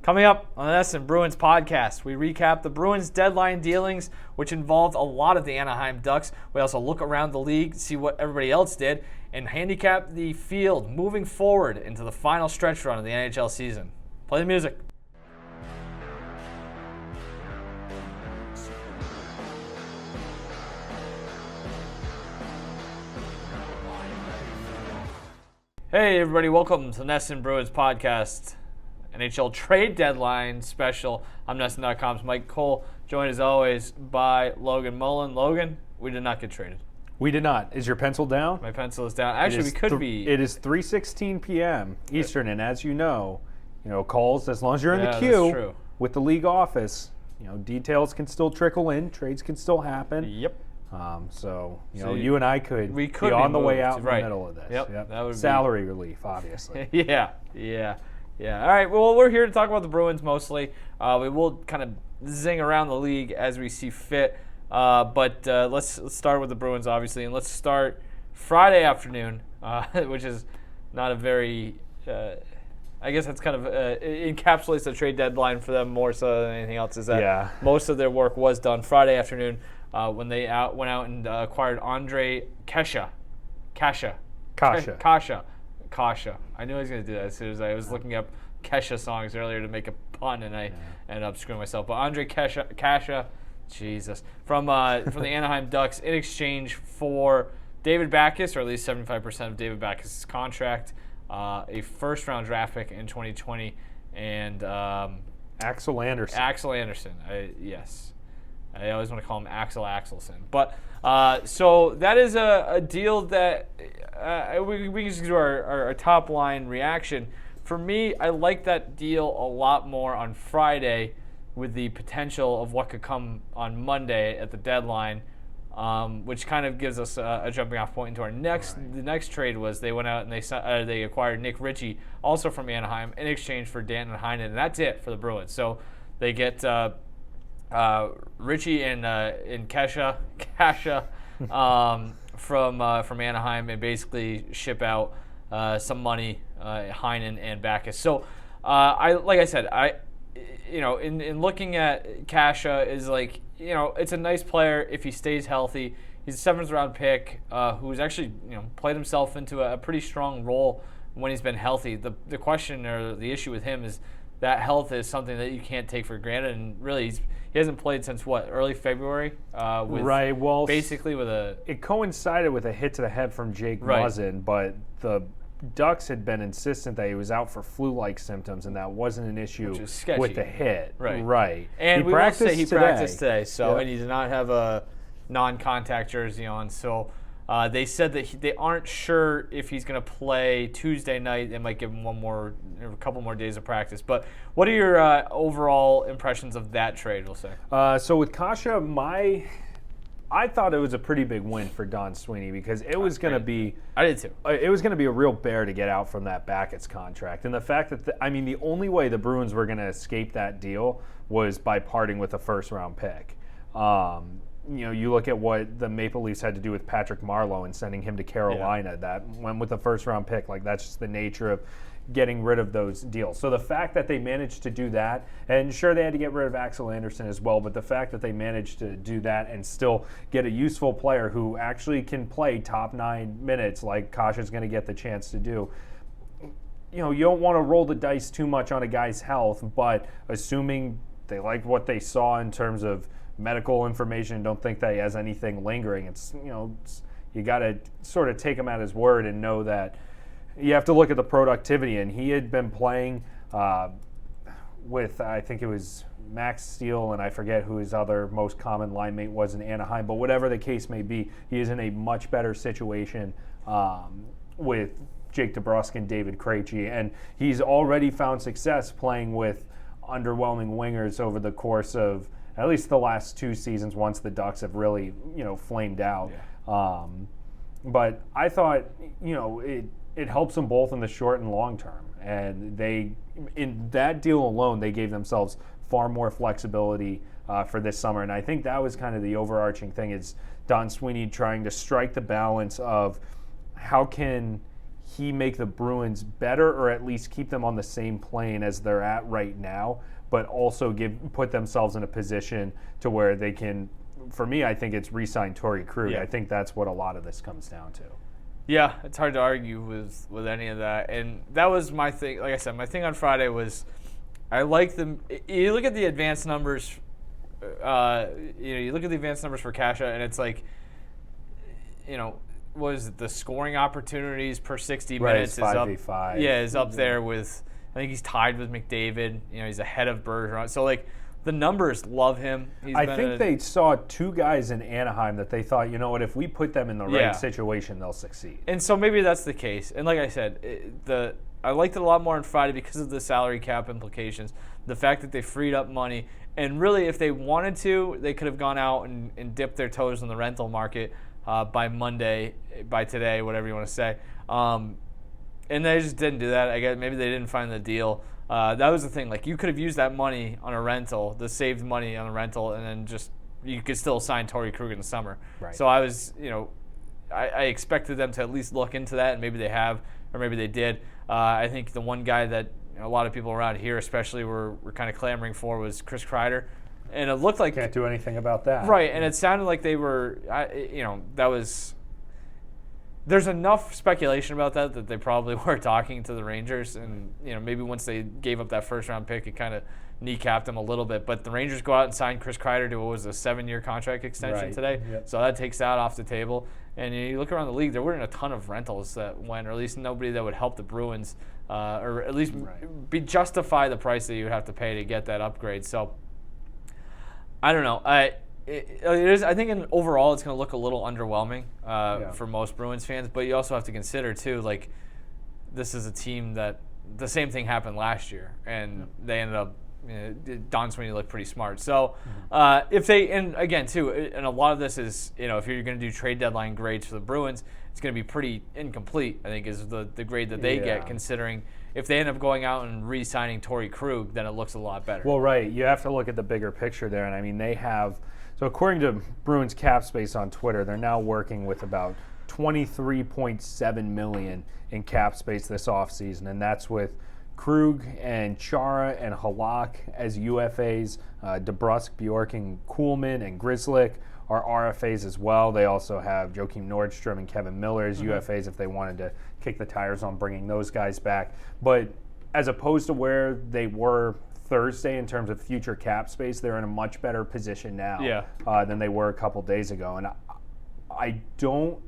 Coming up on the NESN Bruins Podcast, we recap the Bruins deadline dealings, which involved a lot of the Anaheim Ducks. We also look around the league, see what everybody else did, and handicap the field moving forward into the final stretch run of the NHL season. Play the music. Hey everybody, welcome to the NESN Bruins Podcast, NHL trade deadline special. I'm NESN.com's Mike Cole, joined as always by Logan Mullen. Logan, we did not get traded. We did not. Is your pencil down? My pencil is down. Actually, we could be. It is 3:16 p.m. Eastern, and as you know, calls, as long as you're in the queue with the league office, details can still trickle in, trades can still happen. Yep. So you and I could be on the way out in the middle of this. Yep. That would salary relief, obviously. Yeah. All right. Well, we're here to talk about the Bruins mostly. We will kind of zing around the league as we see fit. But let's start with the Bruins, obviously, and let's start Friday afternoon, which is not a very. I guess that's kind of encapsulates the trade deadline for them more so than anything else. Is that most of their work was done Friday afternoon. When they went out and acquired Andre Kasha. I knew I was going to do that as soon as I was looking up Kesha songs earlier to make a pun, and I ended up screwing myself. But Andre Kasha, Jesus, from the Anaheim Ducks in exchange for David Backes, or at least 75% of David Backes' contract, a first-round draft pick in 2020, and Axel Anderson. Yes. I always want to call him Axel Axelson. But so that is a deal that we can just do our top line reaction. For me, I like that deal a lot more on Friday with the potential of what could come on Monday at the deadline, which kind of gives us a jumping off point into our next. Right. The next trade was they went out and they acquired Nick Richey, also from Anaheim, in exchange for Danton Heinen, and that's it for the Bruins. So they get Richey and Kasha from Anaheim, and basically ship out some money, Heinen and Backes. So in looking at Kasha is it's a nice player if he stays healthy. He's a 7th round pick who's actually played himself into a pretty strong role when he's been healthy. The question or the issue with him is that health is something that you can't take for granted, and really he hasn't played since early February. It coincided with a hit to the head from Jake Muzzin, but the Ducks had been insistent that he was out for flu-like symptoms, and that wasn't an issue with the hit. Right. And he practiced today. And he did not have a non-contact jersey on, so. They said that they aren't sure if he's going to play Tuesday night. They might give him a couple more days of practice. But what are your overall impressions of that trade, we'll say? So with Kasha, I thought it was a pretty big win for Don Sweeney because it was going to be. I did too. It was going to be a real bear to get out from that Backes contract, and the fact that the only way the Bruins were going to escape that deal was by parting with a first-round pick. You look at what the Maple Leafs had to do with Patrick Marleau and sending him to Carolina. That went with a first-round pick. That's just the nature of getting rid of those deals. So the fact that they managed to do that, and sure they had to get rid of Axel Anderson as well, but the fact that they managed to do that and still get a useful player who actually can play top 9 minutes like Kasha's going to get the chance to do, you don't want to roll the dice too much on a guy's health, but assuming they liked what they saw in terms of medical information, don't think that he has anything lingering. You got to sort of take him at his word and know that you have to look at the productivity. And he had been playing with, I think it was Max Steele, and I forget who his other most common line mate was in Anaheim. But whatever the case may be, he is in a much better situation with Jake DeBrusk and David Krejci, and he's already found success playing with underwhelming wingers over the course of at least the last 2 seasons, once the Ducks have really, flamed out. Yeah. But I thought, it helps them both in the short and long term. And in that deal alone, they gave themselves far more flexibility for this summer. And I think that was kind of the overarching thing, is Don Sweeney trying to strike the balance of how can he make the Bruins better, or at least keep them on the same plane as they're at right now, but also put themselves in a position to where they can, for me, I think it's re-sign Torrey Krug. Yeah. I think that's what a lot of this comes down to. Yeah, it's hard to argue with any of that. And that was my thing. Like I said, my thing on Friday was I like them. You look at the advanced numbers, you look at the advanced numbers for Kasha, and it's like, was the scoring opportunities per 60 minutes is 5v5. Is up there with, I think he's tied with McDavid. He's ahead of Bergeron. So, like, the numbers love him. I think they saw two guys in Anaheim that they thought, if we put them in the right situation, they'll succeed. And so maybe that's the case. And like I said, I liked it a lot more on Friday because of the salary cap implications, the fact that they freed up money. And really, if they wanted to, they could have gone out and dipped their toes in the rental market by Monday, by today, whatever you want to say. And they just didn't do that. I guess maybe they didn't find the deal. That was the thing. Like, you could have used that money on a rental, the saved money on a rental, and then just you could still sign Torrey Krug in the summer. Right. So I was, I expected them to at least look into that, and maybe they have, or maybe they did. I think the one guy that a lot of people around here, especially, were kind of clamoring for was Chris Kreider, and it looked like can't do anything about that. Right, and it sounded like they were, that was. There's enough speculation about that they probably were talking to the Rangers, and maybe once they gave up that first-round pick, it kind of kneecapped them a little bit. But the Rangers go out and sign Chris Kreider to what was a 7-year contract extension today, so that takes that off the table. And you look around the league, there weren't a ton of rentals that went, or at least nobody that would help the Bruins, or at least justify the price that you would have to pay to get that upgrade. So I don't know. It is. I think overall it's going to look a little underwhelming for most Bruins fans, but you also have to consider too, like, this is a team that the same thing happened last year, and they ended up. Don Sweeney looked pretty smart. So if they, and again too, and a lot of this is, if you're going to do trade deadline grades for the Bruins, it's going to be pretty incomplete. I think is the grade that they get, considering if they end up going out and re-signing Torrey Krug, then it looks a lot better. Well, right. You have to look at the bigger picture there, and I mean they have. So according to Bruins Cap Space on Twitter, they're now working with about $23.7 million in cap space this offseason, and that's with Krug and Chara and Halak as UFAs. DeBrusk, Bjork, and Kuhlman and Grzelcyk are RFAs as well. They also have Joakim Nordstrom and Kevin Miller as UFAs if they wanted to kick the tires on bringing those guys back. But as opposed to where they were Thursday in terms of future cap space, they're in a much better position now than they were a couple days ago. And I don't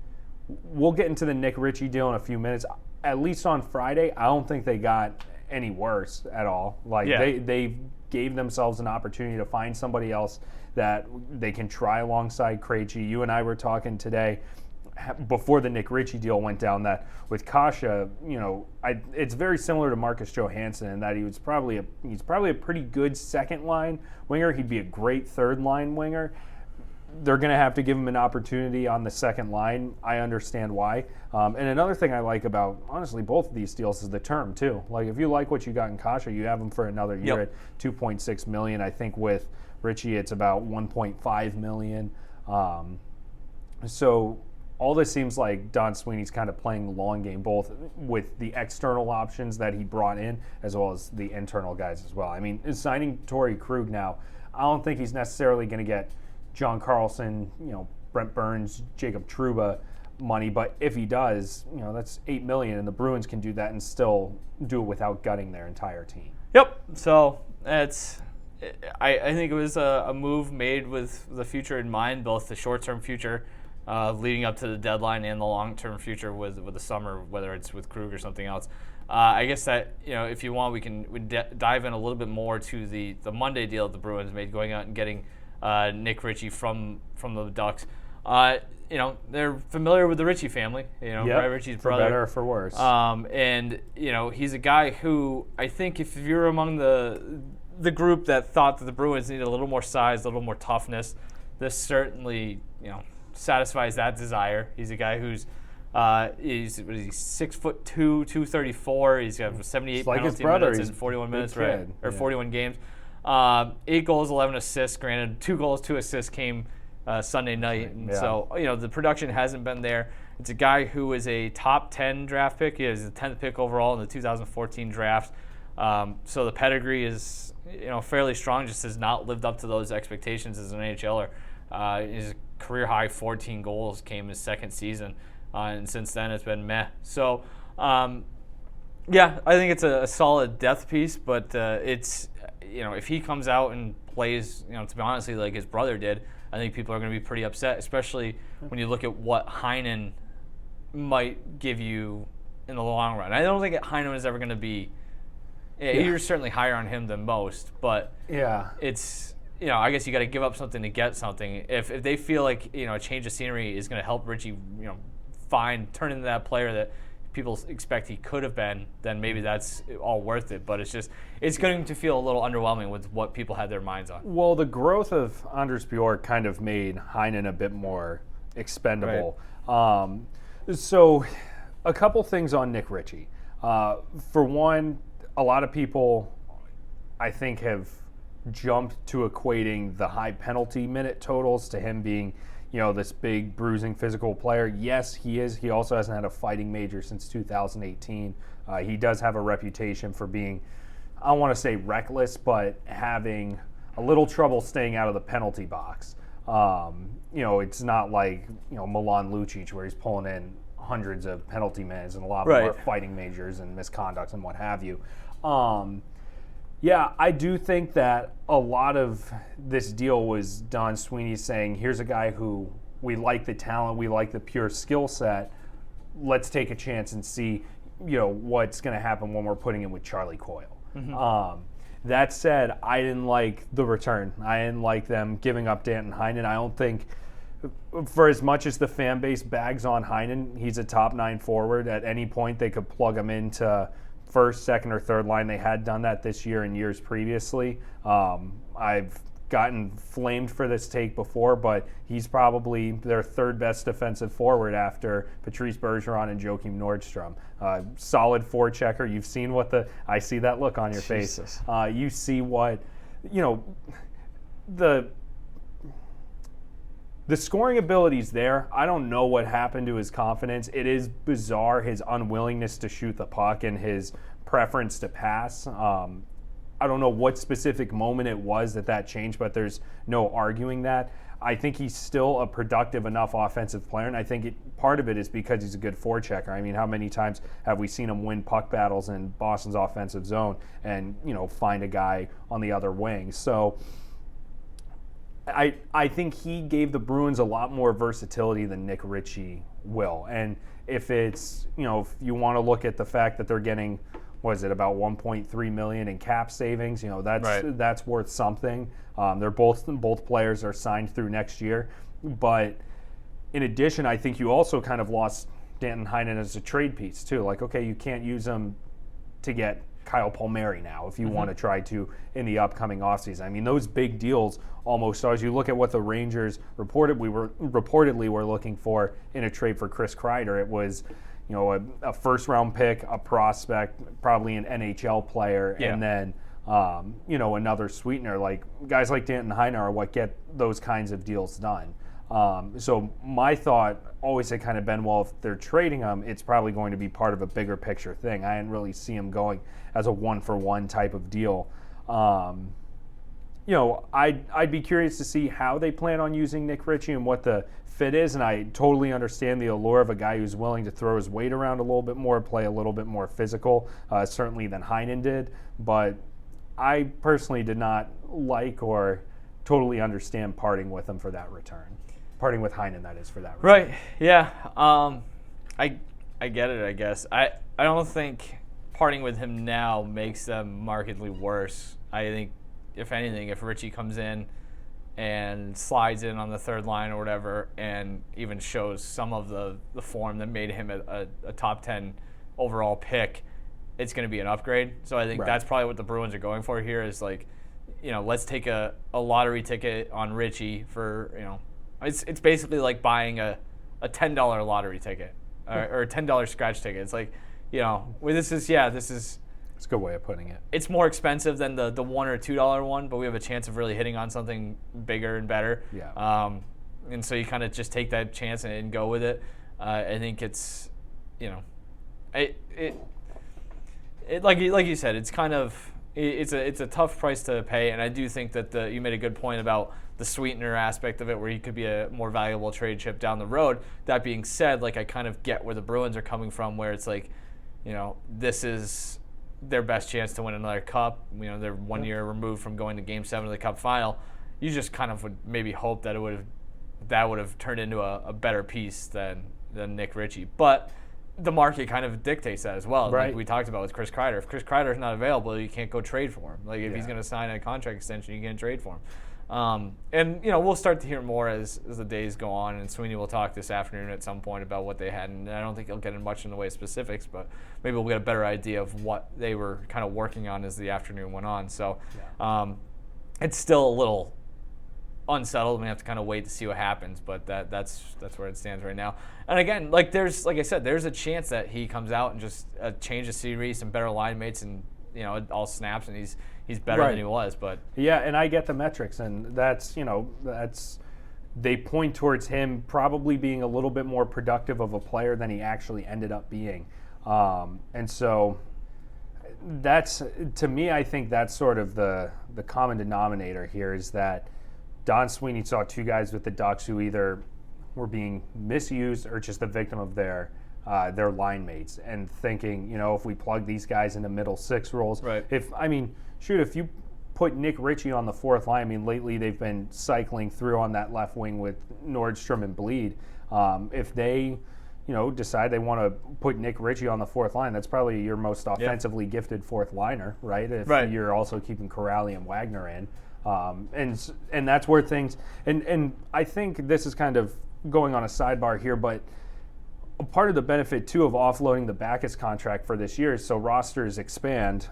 – we'll get into the Nick Richey deal in a few minutes. At least on Friday, I don't think they got any worse at all. Like they gave themselves an opportunity to find somebody else that they can try alongside Krejci. You and I were talking today before the Nick Richey deal went down that with Kasha, it's very similar to Marcus Johansson in that he's probably a pretty good second line winger. He'd be a great third line winger. They're going to have to give him an opportunity on the second line. I understand why. And another thing I like about, honestly, both of these deals is the term, too. Like, if you like what you got in Kasha, you have him for another year at $2.6 million. I think with Richey, it's about $1.5 million. So all this seems like Don Sweeney's kind of playing the long game, both with the external options that he brought in as well as the internal guys as well. I mean, signing Torrey Krug now, I don't think he's necessarily going to get John Carlson, Brent Burns, Jacob Trouba money, but if he does, that's $8 million, and the Bruins can do that and still do it without gutting their entire team. Yep. So I think it was a move made with the future in mind, both the short-term future leading up to the deadline and the long-term future with the summer, whether it's with Krug or something else. I guess that, if you want, we can dive in a little bit more to the Monday deal that the Bruins made, going out and getting Nick Richey from the Ducks. They're familiar with the Richey family. Brad Richey's brother. For better or for worse. And he's a guy who, I think, if you're among the group that thought that the Bruins needed a little more size, a little more toughness, this certainly satisfies that desire. He's a guy who's he's 6'2", 234. He's got 78 penalty minutes in 41 minutes, right? Or 41 games. 8 goals, 11 assists. Granted, 2 goals, 2 assists came Sunday night. And so, the production hasn't been there. It's a guy who is a top 10 draft pick. He is the 10th pick overall in the 2014 draft. So the pedigree is, fairly strong, just has not lived up to those expectations as an NHLer. His career high 14 goals came his second season. And since then it's been meh. So, I think it's a solid depth piece, but it's, if he comes out and plays, to be honest, like his brother did, I think people are going to be pretty upset, especially when you look at what Heinen might give you in the long run. I don't think Heinen is ever going to be. You're certainly higher on him than most, but it's I guess you got to give up something to get something. If they feel like a change of scenery is going to help Richey turn into that player that people expect he could have been, then maybe that's all worth it. But it's going to feel a little underwhelming with what people had their minds on. Well, the growth of Anders Bjork kind of made Heinen a bit more expendable. Right. So a couple things on Nick Richey. For one, a lot of people, I think, have jumped to equating the high penalty minute totals to him being, this big bruising physical player. Yes, he is. He also hasn't had a fighting major since 2018. He does have a reputation for being, I don't want to say reckless, but having a little trouble staying out of the penalty box. It's not like, Milan Lucic where he's pulling in hundreds of penalty minutes and a lot more fighting majors and misconducts and what have you. I do think that a lot of this deal was Don Sweeney saying, here's a guy who we like the talent, we like the pure skill set. Let's take a chance and see, what's going to happen when we're putting him with Charlie Coyle. Mm-hmm. That said, I didn't like the return. I didn't like them giving up Danton Heinen. I don't think, for as much as the fan base bags on Heinen, he's a top 9 forward. At any point, they could plug him into first, second, or third line. They had done that this year and years previously. I've gotten flamed for this take before, but he's probably their third best defensive forward after Patrice Bergeron and Joakim Nordstrom. Solid forechecker. You've seen I see that look on your face. You see what, the scoring ability's there. I don't know what happened to his confidence. It is bizarre, his unwillingness to shoot the puck and his preference to pass. I don't know what specific moment it was that changed, but there's no arguing that. I think he's still a productive enough offensive player, and I think part of it is because he's a good forechecker. I mean, how many times have we seen him win puck battles in Boston's offensive zone and, find a guy on the other wing? So I think he gave the Bruins a lot more versatility than Nick Richey will. And if it's, if you want to look at the fact that they're getting, about $1.3 million in cap savings, that's worth something. They're both players are signed through next year. But in addition, I think you also kind of lost Danton Heinen as a trade piece too. Like, okay, you can't use him to get Kyle Palmieri now if you want to try to in the upcoming offseason. I mean, those big deals almost, so as you look at what the Rangers reportedly were looking for in a trade for Chris Kreider, it was, a first-round pick, a prospect, probably an NHL player, and then, another sweetener. Like, guys like Danton Heinen are what get those kinds of deals done. So my thought always had kind of been, well, if they're trading him, it's probably going to be part of a bigger picture thing. I didn't really see him going as a one-for-one type of deal. I'd be curious to see how they plan on using Nick Richey and what the fit is, and I totally understand the allure of a guy who's willing to throw his weight around a little bit more, play a little bit more physical, certainly than Heinen did, but I personally did not like or totally understand parting with him for that return. Parting with Heinen, that is, for that return. Right, yeah. I get it, I guess. I don't think parting with him now makes them markedly worse. I think, if anything, if Richey comes in and slides in on the third line or whatever and even shows some of the form that made him a top 10 overall pick, it's going to be an upgrade. So I think that's probably what the Bruins are going for here is like, let's take a lottery ticket on Richey for, it's basically like buying a $10 lottery ticket or a $10 scratch ticket. It's like, this is it's a good way of putting it. It's more expensive than the $1 or $2 one, but we have a chance of really hitting on something bigger and better. Yeah. and so you kind of just take that chance and go with it. I think it's, it like you said, it's kind of it's a tough price to pay, and I do think that you made a good point about the sweetener aspect of it, where he could be a more valuable trade chip down the road. That being said, like, I kind of get where the Bruins are coming from, where it's like, this is their best chance to win another cup. They're 1 year removed from going to Game 7 of the Cup final. You just kind of would maybe hope that that would have turned into a better piece than Nick Richey. But the market kind of dictates that as well. Right. Like we talked about with Chris Kreider. If Chris Kreider is not available, you can't go trade for him. Like, if he's going to sign a contract extension, you can't trade for him. And we'll start to hear more as the days go on, and Sweeney will talk this afternoon at some point about what they had, and I don't think he'll get in much in the way of specifics, but maybe we'll get a better idea of what they were kind of working on as the afternoon went on. So it's still a little unsettled. We have to kind of wait to see what happens, but that's where it stands right now. And again, like I said, there's a chance that he comes out and just change the series, some better line mates, and it all snaps, and he's better than he was. But yeah, and I get the metrics, and that's they point towards him probably being a little bit more productive of a player than he actually ended up being, and so that's, to me, I think that's sort of the common denominator here, is that Don Sweeney saw two guys with the Ducks who either were being misused or just the victim of their line mates, and thinking, if we plug these guys into middle six roles, right. If you put Nick Richey on the fourth line, lately they've been cycling through on that left wing with Nordstrom and Bleed. If they, decide they want to put Nick Richey on the fourth line, that's probably your most offensively gifted fourth liner, right? If you're also keeping Corrali and Wagner in. And that's where things, and I think this is kind of going on a sidebar here, but a part of the benefit too of offloading the Backes contract for this year is so rosters expand.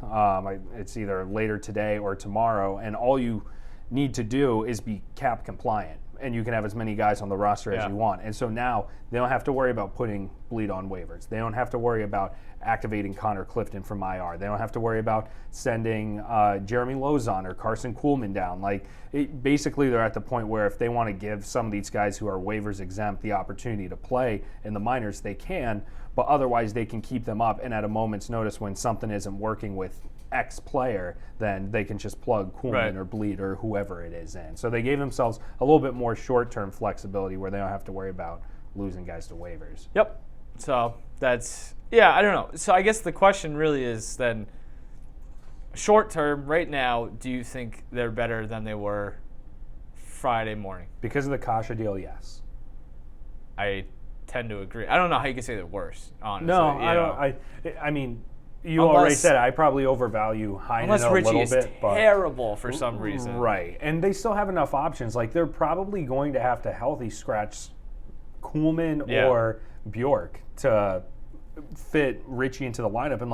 It's either later today or tomorrow, and all you need to do is be cap compliant, and you can have as many guys on the roster as you want. And so now they don't have to worry about putting Bleed on waivers. They don't have to worry about activating Connor Clifton from IR. They don't have to worry about sending Jeremy Lozon or Carson Kuhlman down. Basically, they're at the point where if they want to give some of these guys who are waivers exempt the opportunity to play in the minors, they can, but otherwise they can keep them up, and at a moment's notice when something isn't working with X player, then they can just plug Kuhlman or Bleed or whoever it is in. So they gave themselves a little bit more short-term flexibility where they don't have to worry about losing guys to waivers. Yep. So that's, I don't know. So I guess the question really is then, short-term, right now, do you think they're better than they were Friday morning? Because of the Kasha deal, yes. I tend to agree. I don't know how you can say they're worse, honestly. No, I don't. I mean, you already said it. I probably overvalue Heinen a little bit. Unless Richey is terrible for some reason. Right. And they still have enough options. Like, they're probably going to have to healthy scratch Kuhlman or Bjork to fit Richey into the lineup. And,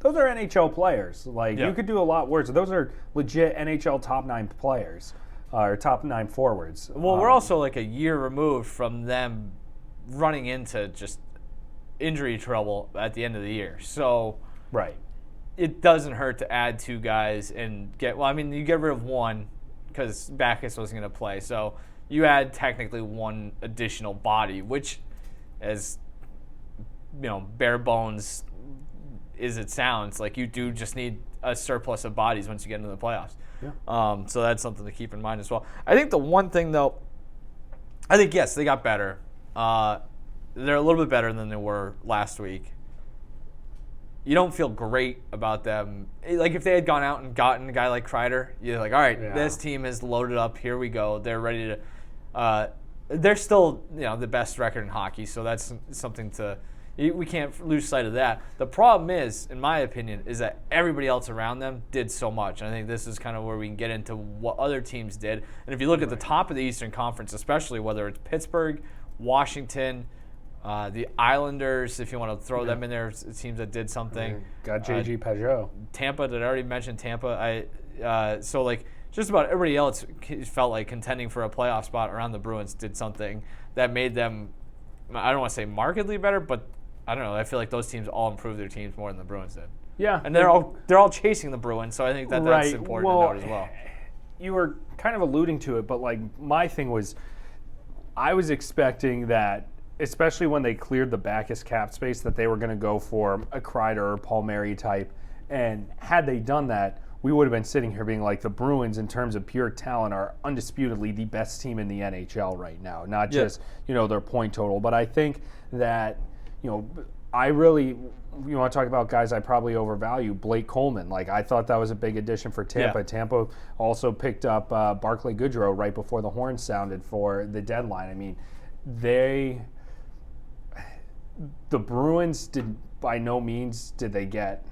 those are NHL players. You could do a lot worse. Those are legit NHL top 9 players, or top 9 forwards. Well, we're also a year removed from them running into just injury trouble at the end of the year. So it doesn't hurt to add two guys and you get rid of one because Backes wasn't going to play. So you add technically one additional body, which, as bare bones as it sounds, you do just need a surplus of bodies once you get into the playoffs. Yeah. So that's something to keep in mind as well. I think the one thing, though, yes, they got better. They're a little bit better than they were last week. You don't feel great about them. If they had gone out and gotten a guy like Kreider, you're like, all right, this team is loaded up. Here we go. They're ready to they're still, the best record in hockey, so that's something we can't lose sight of that. The problem is, in my opinion, is that everybody else around them did so much. And I think this is kind of where we can get into what other teams did. And if you look at the top of the Eastern Conference, especially whether it's Pittsburgh, Washington, the Islanders, if you want to throw them in there, teams that did something. Got J.G. Pajot. Tampa, did I already mention Tampa? Just about everybody else felt like contending for a playoff spot around the Bruins did something that made them, I don't want to say markedly better, but I don't know. I feel like those teams all improved their teams more than the Bruins did. Yeah. And they're all chasing the Bruins, so I think that's important to note as well. You were kind of alluding to it, but my thing was, I was expecting that, especially when they cleared the Backes cap space, that they were going to go for a Kreider or Palmieri type. And had they done that, we would have been sitting here being like, the Bruins, in terms of pure talent, are undisputedly the best team in the NHL right now. Not just, their point total. But I think that, I really, you want to talk about guys I probably overvalue, Blake Coleman. Like, I thought that was a big addition for Tampa. Yeah. Tampa also picked up Barclay Goodrow right before the horn sounded for the deadline. I mean, the Bruins by no means did they get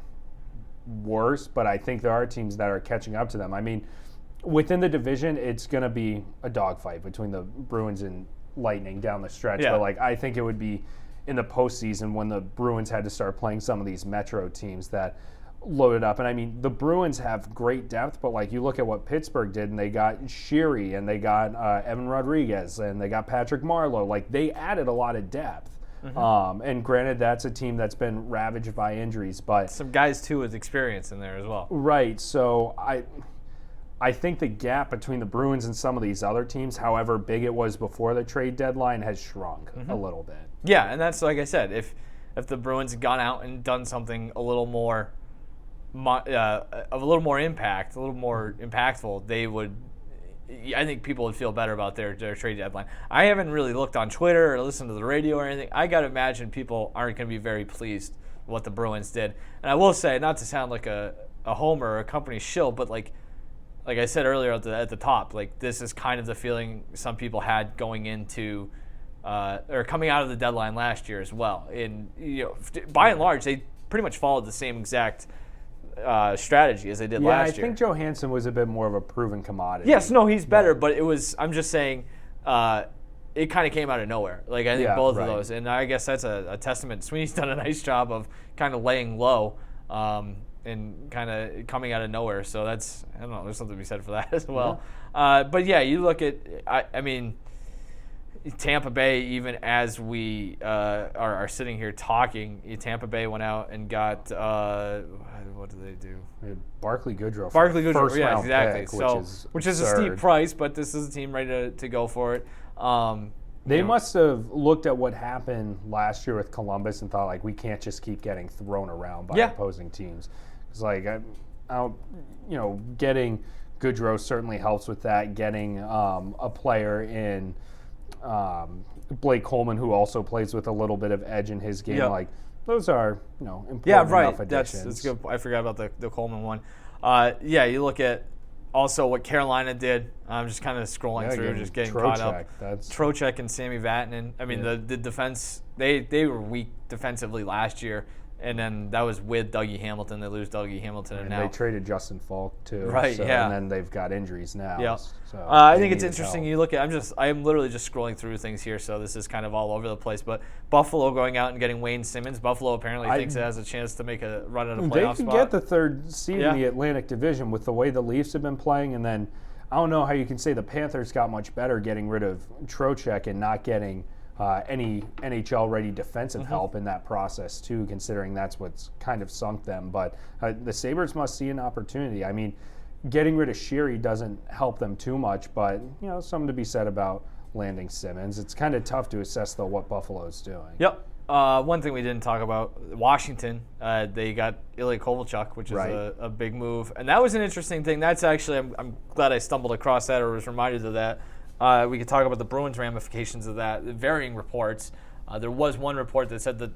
worse, but I think there are teams that are catching up to them. I mean, within the division, it's going to be a dogfight between the Bruins and Lightning down the stretch. Yeah. But I think it would be in the postseason when the Bruins had to start playing some of these Metro teams that loaded up. And I mean, the Bruins have great depth, but you look at what Pittsburgh did, and they got Sheary, and they got Evan Rodriguez, and they got Patrick Marleau. They added a lot of depth. Mm-hmm. And granted, that's a team that's been ravaged by injuries, but some guys too with experience in there as well. Right. So I think the gap between the Bruins and some of these other teams, however big it was before the trade deadline, has shrunk a little bit. Yeah, and that's like I said, if the Bruins had gone out and done something a little more impactful, they would. I think people would feel better about their trade deadline. I haven't really looked on Twitter or listened to the radio or anything. I got to imagine people aren't going to be very pleased with what the Bruins did. And I will say, not to sound like a homer or a company shill, but like I said earlier at the top, this is kind of the feeling some people had going into or coming out of the deadline last year as well. And by and large, they pretty much followed the same exact strategy as they did last year. I think Johansson was a bit more of a proven commodity. Yes, no, he's better, but I'm just saying, it kind of came out of nowhere. I think both of those, and I guess that's a testament. Sweeney's done a nice job of kind of laying low, and kind of coming out of nowhere. So I don't know, there's something to be said for that as well. Yeah. But yeah, you look at, I mean, Tampa Bay, even as we are sitting here talking, Tampa Bay went out and got what did they do? Barclay Goodrow. Yeah, exactly. Pick, which is a steep price, but this is a team ready to go for it. They must have looked at what happened last year with Columbus and thought we can't just keep getting thrown around by opposing teams. It's getting Goodrow certainly helps with that. Getting a player in Blake Coleman, who also plays with a little bit of edge in his game, those are important enough additions. That's good. I forgot about the Coleman one. You look at also what Carolina did. I'm just kind of scrolling through, just getting caught up. Trocheck and Sami Vatanen. I mean, the defense, they were weak defensively last year. And then that was with Dougie Hamilton. They lose Dougie Hamilton, and now they traded Justin Falk too. Right. And then they've got injuries now. Yeah. So I think it's interesting. You look at. I'm literally just scrolling through things here, so this is kind of all over the place. But Buffalo going out and getting Wayne Simmons. Buffalo apparently thinks it has a chance to make a run at a playoff spot. They can get the third seed in the Atlantic Division with the way the Leafs have been playing, and then I don't know how you can say the Panthers got much better getting rid of Trocheck and not getting any NHL-ready defensive help in that process, too, considering that's what's kind of sunk them. But the Sabres must see an opportunity. I mean, getting rid of Sheary doesn't help them too much, but, something to be said about landing Simmons. It's kind of tough to assess, though, what Buffalo's doing. Yep. One thing we didn't talk about, Washington, they got Ilya Kovalchuk, which is a big move. And that was an interesting thing. That's actually, I'm glad I stumbled across that or was reminded of that. We could talk about the Bruins' ramifications of that, the varying reports. There was one report that said that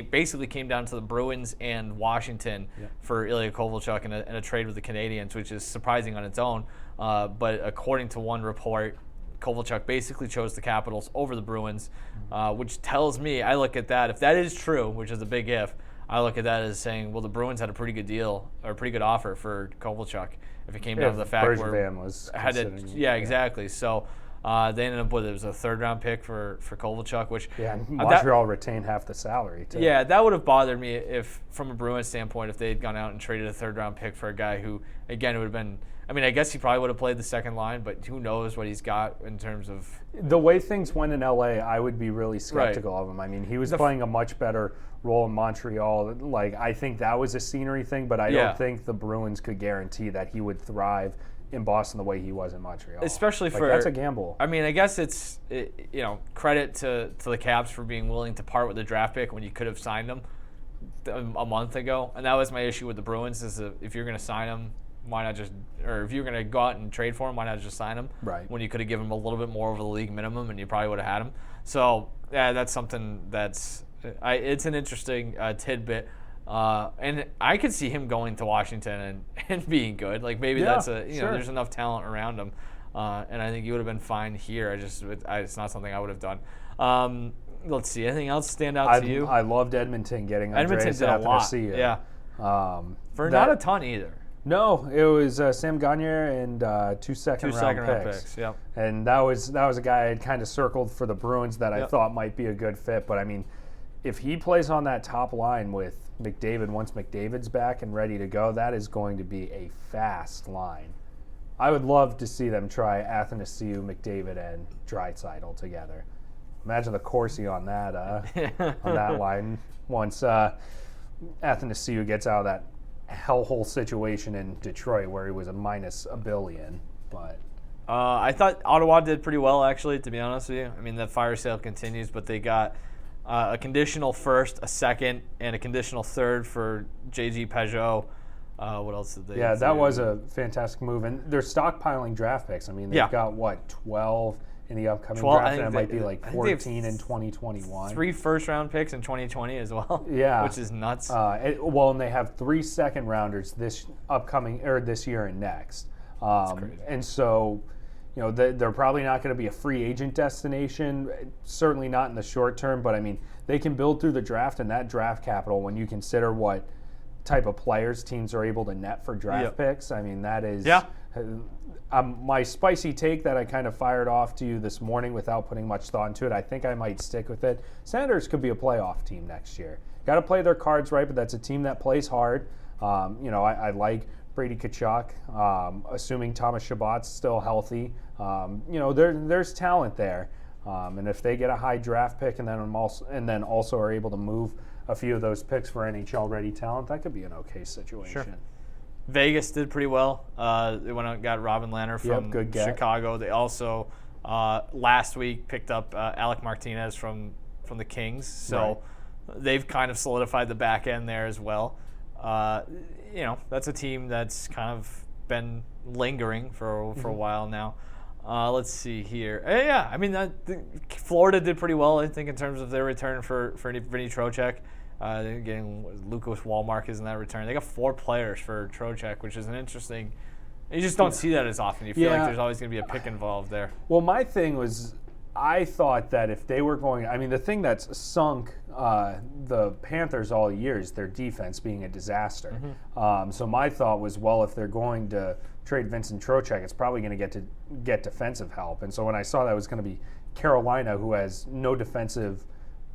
basically came down to the Bruins and Washington for Ilya Kovalchuk in a trade with the Canadiens, which is surprising on its own. But according to one report, Kovalchuk basically chose the Capitals over the Bruins, which tells me, I look at that, if that is true, which is a big if, I look at that as saying, well, the Bruins had a pretty good deal or a pretty good offer for Kovalchuk if it came down to the fact Bergevin was exactly. So they ended up with, it was a third-round pick for Kovalchuk, which Montreal retained half the salary too. Yeah, that would have bothered me if, from a Bruins standpoint, if they had gone out and traded a third-round pick for a guy who, again, it would have been I mean, I guess he probably would have played the second line, but who knows what he's got in terms of the way things went in LA. I would be really skeptical of him. I mean, he was playing a much better role in Montreal. Like, I think that was a scenery thing, but I don't think the Bruins could guarantee that he would thrive in Boston the way he was in Montreal. Especially for that's a gamble. I mean, I guess it's credit to the Caps for being willing to part with the draft pick when you could have signed him a month ago, and that was my issue with the Bruins. Is if you're going to sign him, why not just, or if you're going to go out and trade for him, why not just sign him? Right. When you could have given him a little bit more over the league minimum, and you probably would have had him. So yeah, that's something it's an interesting tidbit. And I could see him going to Washington and being good. Like maybe that's there's enough talent around him, and I think he would have been fine here. It's not something I would have done. Let's see. Anything else stand out to you? I loved Edmonton getting Edmonton did a lot. Yeah. For not a ton either. No, it was Sam Gagner and two second round picks. Yep. And that was a guy I had kind of circled for the Bruins that I thought might be a good fit. But I mean, if he plays on that top line with McDavid, once McDavid's back and ready to go, that is going to be a fast line. I would love to see them try Athanasiou, McDavid, and Draisaitl together. Imagine the Corsi on that on that line once Athanasiou gets out of that hellhole situation in Detroit where he was a minus $1 billion. But I thought Ottawa did pretty well, actually, to be honest with you. I mean, the fire sale continues, but they got a conditional first, a second, and a conditional third for J.G. Peugeot. What else did they do? That was a fantastic move. And they're stockpiling draft picks. I mean, they've got, 12 in the upcoming draft, and it might be like 14 in 2021. 3 first-round picks in 2020 as well, which is nuts. And they have 3 second-rounders this year and next. That's crazy. And so, they're probably not going to be a free agent destination, certainly not in the short term, but I mean, they can build through the draft, and that draft capital, when you consider what type of players teams are able to net for draft picks, I mean, that is my spicy take that I kind of fired off to you this morning without putting much thought into it. I think I might stick with it. Senators could be a playoff team next year. Got to play their cards right, but that's a team that plays hard. I like Brady Tkachuk, assuming Thomas Chabot's still healthy. There's talent there, and if they get a high draft pick and then also are able to move a few of those picks for NHL-ready talent, that could be an okay situation. Sure. Vegas did pretty well. They went out and got Robin Lehner from Chicago. They also last week picked up Alec Martinez from the Kings. So they've kind of solidified the back end there as well. That's a team that's kind of been lingering for a while now. Let's see here. I mean, Florida did pretty well, I think, in terms of their return for Vinny Trocheck. They're getting Lucas Wallmark is in that return. They got 4 players for Trocheck, which is an interesting. You just don't see that as often. You feel like there's always going to be a pick involved there. Well, my thing was, I thought that if they were going, I mean, the thing that's sunk the Panthers all year is their defense being a disaster. Mm-hmm. So my thought was, well, if they're going to trade Vincent Trocheck, it's probably going to get defensive help. And so when I saw that it was going to be Carolina, who has no defensive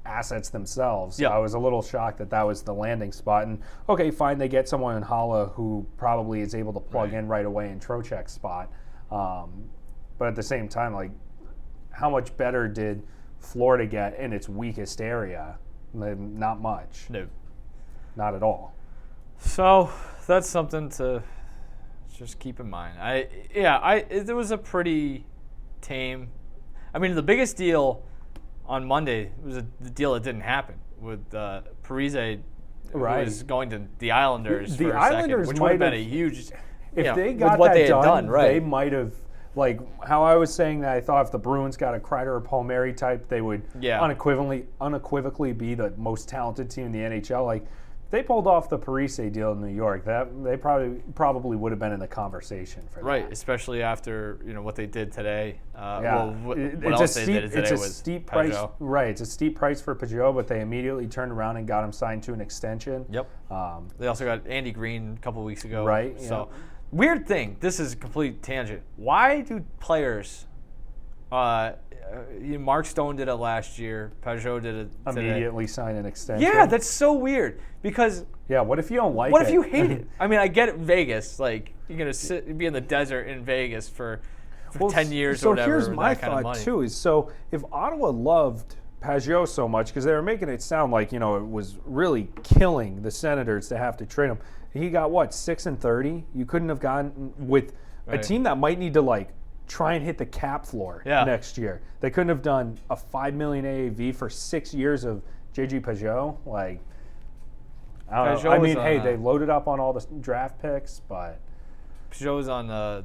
assets themselves, I was a little shocked that was the landing spot. And okay, fine, they get someone in Hala who probably is able to plug in right away in Trocheck's spot. But at the same time, like, how much better did Florida get in its weakest area? Not much. No. Not at all. So that's something to just keep in mind. It was a pretty tame. I mean, the biggest deal on Monday was the deal that didn't happen with Parise was going to the Islanders for a second, which would have been a huge. If they got what that they had done, right? They might have. Like how I was saying that I thought if the Bruins got a Kreider or Palmieri type, they would unequivocally be the most talented team in the NHL. Like if they pulled off the Parise deal in New York, that they probably would have been in the conversation for that. Right, especially after what they did today. It's a steep price. Right, it's a steep price for Peugeot, but they immediately turned around and got him signed to an extension. Yep. They also got Andy Green a couple weeks ago. Right. So. Weird thing. This is a complete tangent. Why do players Mark Stone did it last year. Peugeot did it today. Immediately sign an extension. Yeah, that's so weird because. Yeah, what if you don't like it? What if you hate it? I mean, I get it, Vegas. Like, you're going to be in the desert in Vegas for 10 years or whatever. So here's my thought, too, is so if Ottawa loved Peugeot so much, because they were making it sound like, it was really killing the Senators to have to trade him. He got, 6-30? You couldn't have gotten with a team that might need to, try and hit the cap floor next year. They couldn't have done a $5 million AAV for 6 years of JG Peugeot. I don't know. I mean, they loaded up on all the draft picks, but Peugeot was on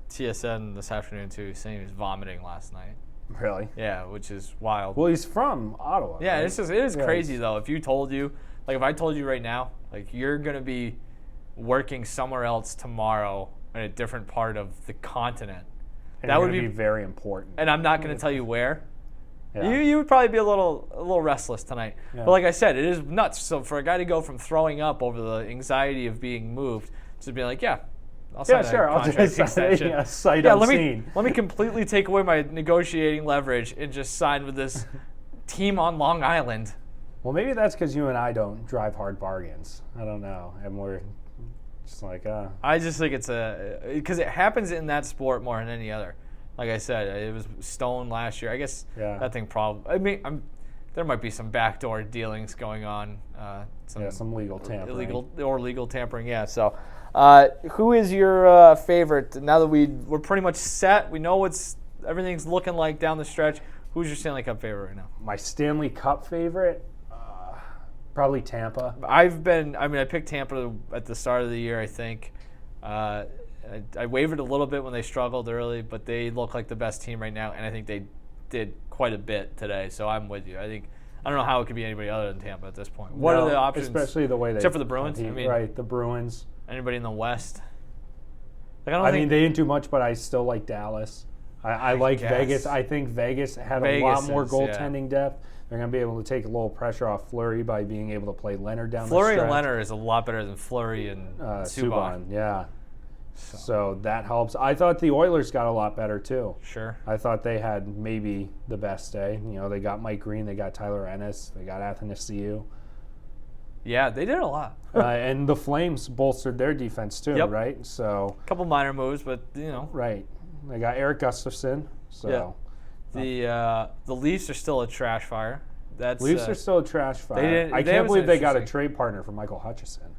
TSN this afternoon too, saying he was vomiting last night. Really? Yeah, which is wild. Well, he's from Ottawa. Yeah, right? it is crazy though. If I told you right now, you're gonna be working somewhere else tomorrow in a different part of the continent, and that would be very important. And I'm not gonna tell you where. Yeah. You would probably be a little restless tonight. Yeah. But like I said, it is nuts. So for a guy to go from throwing up over the anxiety of being moved to being like, I'll sign a contract extension. Sight unseen. Let me completely take away my negotiating leverage and just sign with this team on Long Island. Well, maybe that's because you and I don't drive hard bargains. I don't know. And we're just I just think it's because it happens in that sport more than any other. Like I said, it was Stone last year. I guess that thing probably. I mean, there might be some backdoor dealings going on. Some legal tampering. Legal tampering. Yeah. So, who is your favorite? Now that we're pretty much set, we know everything's looking like down the stretch. Who's your Stanley Cup favorite right now? My Stanley Cup favorite, probably Tampa. I picked Tampa at the start of the year. I think. I wavered a little bit when they struggled early, but they look like the best team right now, and I think they did quite a bit today. So I'm with you. I don't know how it could be anybody other than Tampa at this point. What are the options? Especially the way they except for the Bruins. Right, the Bruins. Anybody in the West? They didn't do much, but I still like Dallas. I like Vegas. I think Vegas had a lot more goaltending depth. They're going to be able to take a little pressure off Fleury by being able to play Leonard down the stretch. Fleury and Leonard is a lot better than Fleury and Subban. Yeah. So that helps. I thought the Oilers got a lot better too. Sure. I thought they had maybe the best day. They got Mike Green, they got Tyler Ennis, they got Athanasiou. Yeah, they did a lot. And the Flames bolstered their defense too, right? So a couple minor moves, but Right. They got Eric Gustafsson. So the Leafs are still a trash fire. Leafs are still a trash fire. I can't believe they got a trade partner for Michael Hutchison.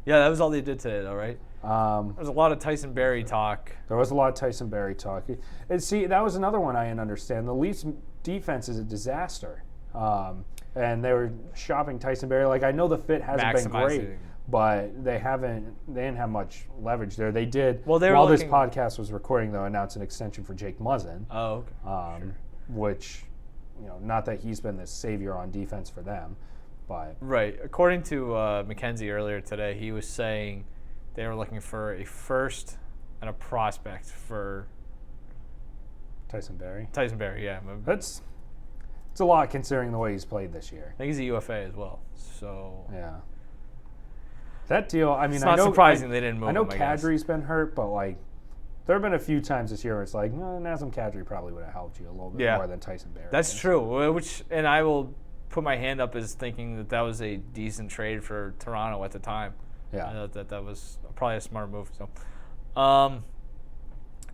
Yeah, that was all they did today, though, right? There was a lot of Tyson Barrie talk. There was a lot of Tyson Barrie talk. And see, that was another one I didn't understand. The Leafs' defense is a disaster. And they were shopping Tyson Barrie. I know the fit hasn't been great, but they didn't have much leverage there. They did, while this podcast was recording, though, announce an extension for Jake Muzzin. Oh, okay. Sure. Which, not that he's been the savior on defense for them. But right. According to Mackenzie earlier today, he was saying they were looking for a first and a prospect for Tyson Barrie. Yeah. It's a lot considering the way he's played this year. I think he's a UFA as well. So yeah. That deal, it's not surprising they didn't move him. I know Kadri's been hurt, but there have been a few times this year where it's Nazem Kadri probably would have helped you a little bit more than Tyson Barrie. That's true. And I will put my hand up as thinking that was a decent trade for Toronto at the time. Yeah. I know that was probably a smart move. So,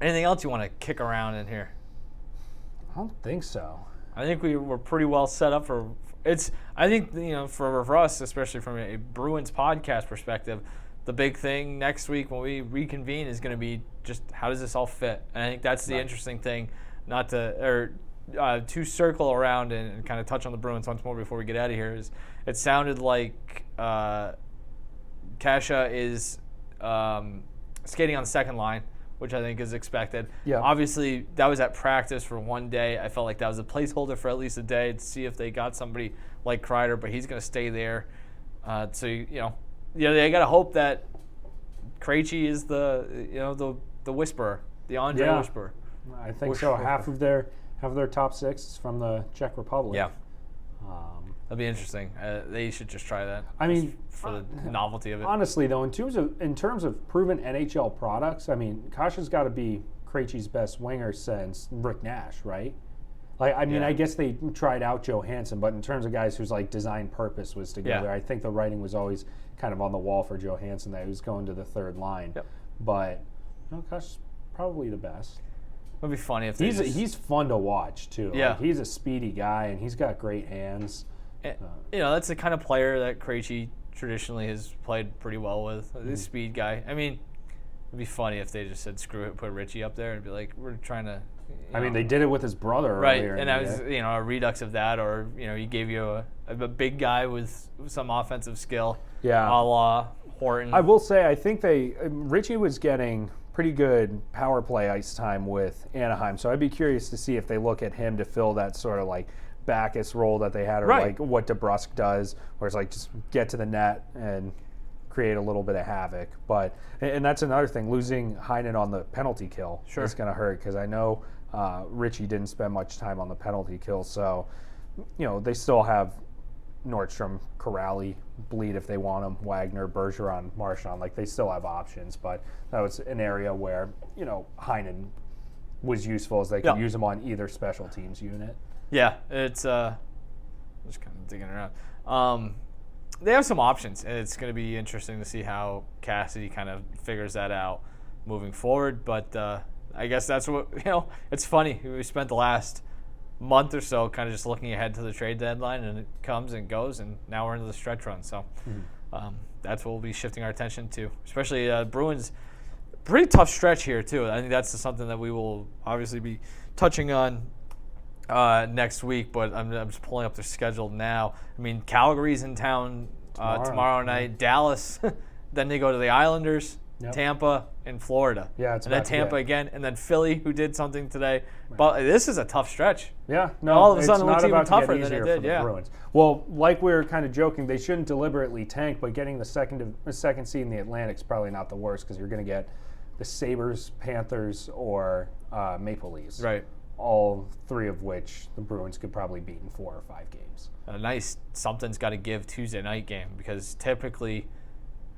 anything else you want to kick around in here? I don't think so. I think we were pretty well set up for it's. I think for us, especially from a Bruins podcast perspective, the big thing next week when we reconvene is going to be just how does this all fit? And I think that's the interesting thing. To circle around and kind of touch on the Bruins once more before we get out of here is it sounded like Kasha is skating on the second line, which I think is expected. Yeah. Obviously, that was at practice for one day. I felt like that was a placeholder for at least a day to see if they got somebody like Kreider, but he's going to stay there. They got to hope that Richey is the whisperer, the Andre whisperer. I think so. Half of their top six is from the Czech Republic. Yeah. That'd be interesting. They should just try that. I mean, for the novelty of it. Honestly, though, in terms of proven NHL products, I mean, Kasha's got to be Krejci's best winger since Rick Nash, right? Like, I mean, Yeah. I guess they tried out Johansson, but in terms of guys whose like design purpose was to go Yeah. there, I think the writing was always kind of on the wall for Johansson that he was going to the third line. Yep. But Kush's probably the best. It would be funny if they He's fun to watch too. Yeah. Like, he's a speedy guy and he's got great hands. that's the kind of player that Krejci traditionally has played pretty well with. The speed guy. I mean, it'd be funny if they just said screw it, put Richey up there and be like, we're trying to. I mean, they did it with his brother right, earlier. and I was a redux of that, or he gave you a big guy with some offensive skill. Yeah. A la Horton. I will say, I think Richey was getting pretty good power play ice time with Anaheim, so I'd be curious to see if they look at him to fill that sort of like Bacchus role that they had, or Right. like what DeBrusque does, where it's like just get to the net and create a little bit of havoc. But and that's another thing, losing Heinen on the penalty kill is going to hurt, because I know Richey didn't spend much time on the penalty kill, so they still have Nordstrom, Corrali, Bleed if they want him, Wagner, Bergeron, Marchand. Like, they still have options, but that was an area where Heinen was useful, as they could use him on either special teams unit. Yeah, it's just kind of digging around. They have some options, and it's going to be interesting to see how Cassidy kind of figures that out moving forward. But I guess that's what it's funny. We spent the last month or so kind of just looking ahead to the trade deadline, and it comes and goes, and now we're into the stretch run. So that's what we'll be shifting our attention to, especially Bruins. Pretty tough stretch here too. I think that's something that we will obviously be touching on next week, but I'm just pulling up their schedule now. I mean, Calgary's in town tomorrow night. Dallas, then they go to the Islanders, Tampa, and Florida. Yeah, it's and then Tampa again, and then Philly, who did something today. Right. But this is a tough stretch. Yeah, no, all of a sudden it's it looks not even about to tougher get than it easier did. for the Bruins. Well, like we were kind of joking, they shouldn't deliberately tank, but getting the second seed in the Atlantic's probably not the worst, because you're going to get the Sabres, Panthers, or Maple Leafs. Right. All three of which the Bruins could probably beat in 4 or 5 games. A nice something's got to give Tuesday night game, because typically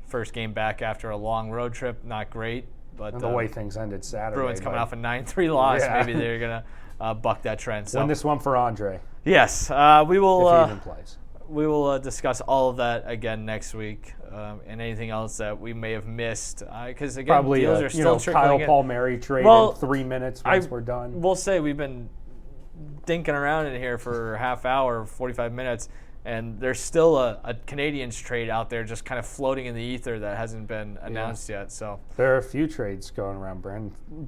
first game back after a long road trip, not great. But and the way things ended Saturday. Bruins coming off a 9-3 loss, maybe they're going to buck that trend. So win this one for Andre. Yes, we will. If he even plays. We will discuss all of that again next week, and anything else that we may have missed. Because again, probably deals are still trickling Kyle in. Palmieri trade in 3 minutes once we're done. We'll say we've been dinking around in here for a half hour, 45 minutes, and there's still a Canadians trade out there just kind of floating in the ether that hasn't been announced yet. So there are a few trades going around.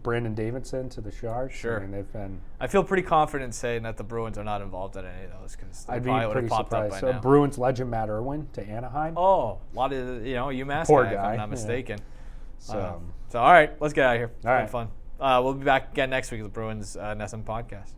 Brandon Davidson to the Sharks. Sure. I mean, they've been. I feel pretty confident saying that the Bruins are not involved in any of those, because I'd be probably would pretty have popped surprised. up So by now. Bruins legend Matt Irwin to Anaheim. Oh, a lot of UMass Poor guy, if guy, I'm not mistaken. So all right, let's get out of here. It's all been right. fun. We'll be back again next week with the Bruins NESN Podcast.